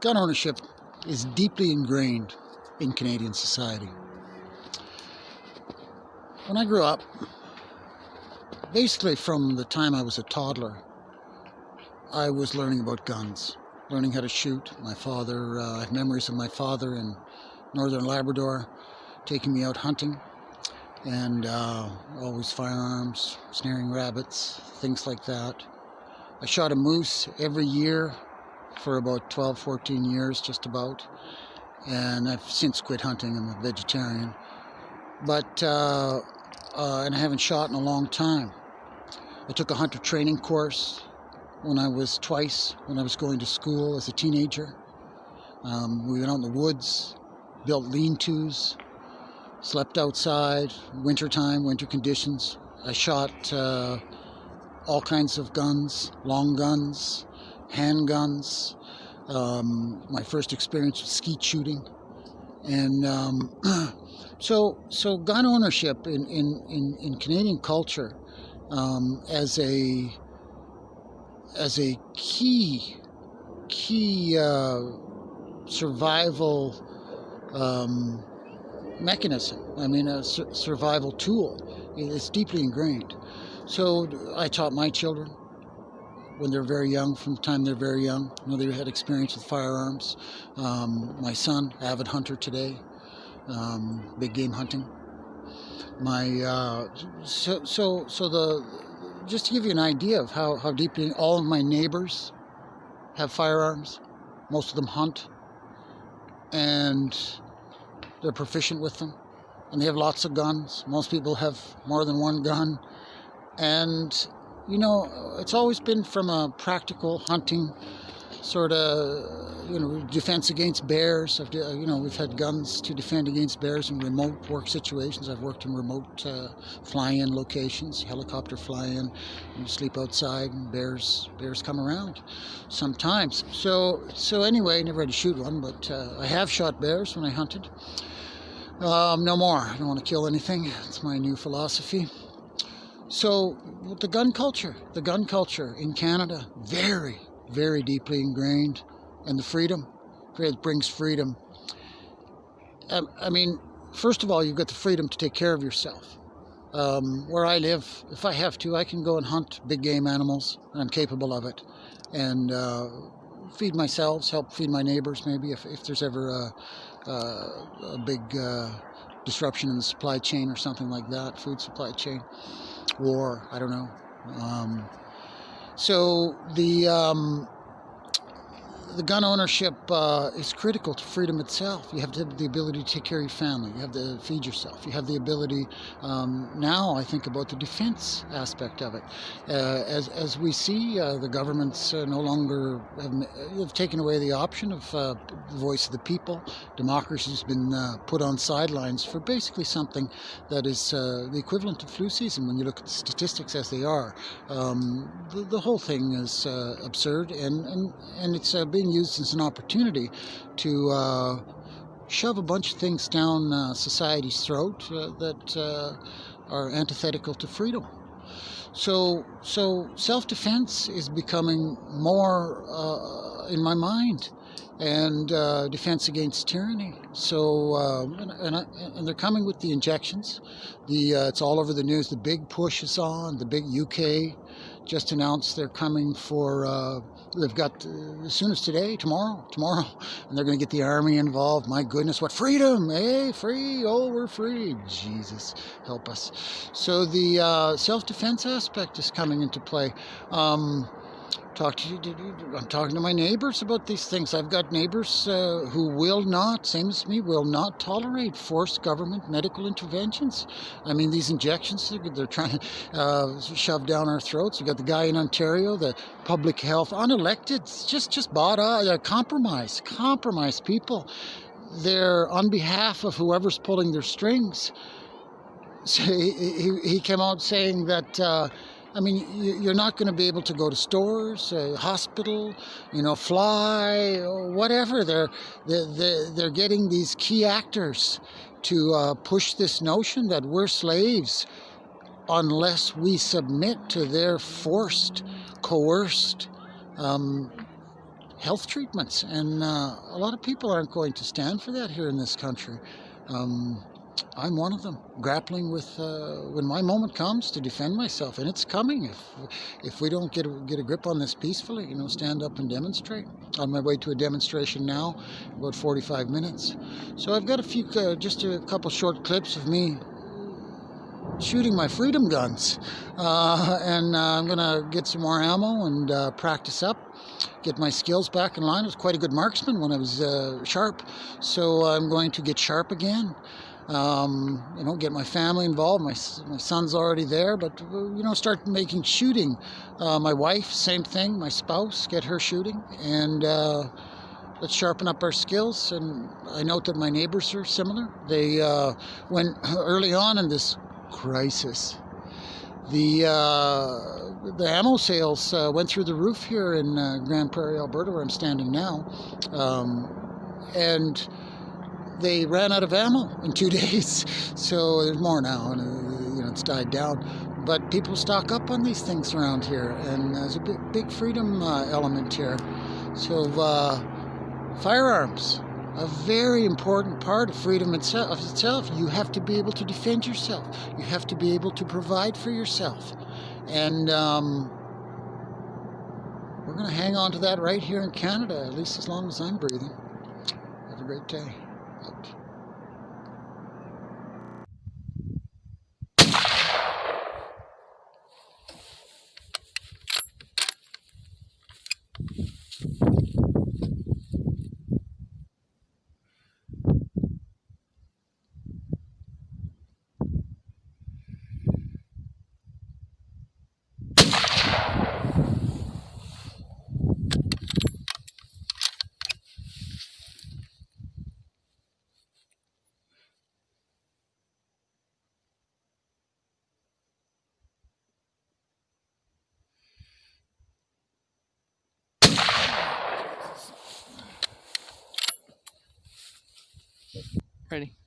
Gun ownership is deeply ingrained in Canadian society. When I grew up, basically from the time I was a toddler, I was learning about guns, learning how to shoot. My father, I have memories of my father in northern Labrador taking me out hunting, and always firearms, snaring rabbits, things like that. I shot a moose every year for about 12, 14 years, just about. And I've since quit hunting. I'm a vegetarian. But, and I haven't shot in a long time. I took a hunter training course when I was going to school as a teenager. We went out in the woods, built lean-tos, slept outside, winter conditions. I shot all kinds of guns, long guns, handguns. My first experience was skeet shooting, and so gun ownership in Canadian culture as a key survival mechanism. I mean, a survival tool. It's deeply ingrained. So I taught my children when they're very young, from the time they're very young. You know, they had experience with firearms. My son, avid hunter today, big game hunting. Just to give you an idea of how deeply all of my neighbors have firearms. Most of them hunt, and they're proficient with them, and they have lots of guns. Most people have more than one gun, and you know, it's always been from a practical hunting sort of, defense against bears. We've had guns to defend against bears in remote work situations. I've worked in remote fly-in locations, helicopter fly-in. You sleep outside and bears come around sometimes. So anyway, never had to shoot one, but I have shot bears when I hunted. No more. I don't want to kill anything. It's my new philosophy. So the gun culture in Canada, very, very deeply ingrained, and the freedom, it brings freedom. I mean, first of all, you've got the freedom to take care of yourself. Where I live, if I have to, I can go and hunt big game animals, and I'm capable of it, and feed myself, help feed my neighbors maybe if there's ever a big disruption in the supply chain or something like that, food supply chain. War, I don't know. So the gun ownership is critical to freedom itself. You have to have the ability to take care of your family. You have to feed yourself. You have the ability, now I think about the defense aspect of it. As we see, the governments no longer have taken away the option of the voice of the people. Democracy has been put on sidelines for basically something that is the equivalent of flu season when you look at the statistics as they are. The whole thing is absurd, and it's being used as an opportunity to shove a bunch of things down society's throat that are antithetical to freedom. So self-defense is becoming more in my mind, and defense against tyranny. So and they're coming with the injections. It's all over the news. The big push is on. The big UK just announced they're coming for. They've got as soon as tomorrow, and they're going to get the army involved. My goodness, what freedom, eh? Free, oh, we're free. Jesus, help us. So the self-defense aspect is coming into play. I'm talking to my neighbors about these things. I've got neighbors who will not, same as me, will not tolerate forced government medical interventions. I mean, these injections they're trying to shove down our throats. You got the guy in Ontario, the public health, unelected, just bought out, compromised people. They're on behalf of whoever's pulling their strings. So he came out saying that. I mean, you're not going to be able to go to stores, hospital, fly, whatever. They're getting these key actors to push this notion that we're slaves unless we submit to their forced, coerced health treatments, and a lot of people aren't going to stand for that here in this country. I'm one of them, grappling with when my moment comes to defend myself, and it's coming. If we don't get a grip on this peacefully, stand up and demonstrate. On my way to a demonstration now, about 45 minutes. So I've got just a couple short clips of me shooting my freedom guns, and I'm gonna get some more ammo and practice up, get my skills back in line. I was quite a good marksman when I was sharp, so I'm going to get sharp again. Get my family involved. My son's already there, but start making shooting. My wife, same thing. My spouse, get her shooting, and let's sharpen up our skills. And I note that my neighbors are similar. They when early on in this crisis, the ammo sales went through the roof here in Grand Prairie, Alberta, where I'm standing now, and they ran out of ammo in 2 days. So there's more now, and it's died down. But people stock up on these things around here, and there's a big freedom element here. So firearms, a very important part of freedom itself. You have to be able to defend yourself. You have to be able to provide for yourself. And we're going to hang on to that right here in Canada, at least as long as I'm breathing. Have a great day. Out. Ready.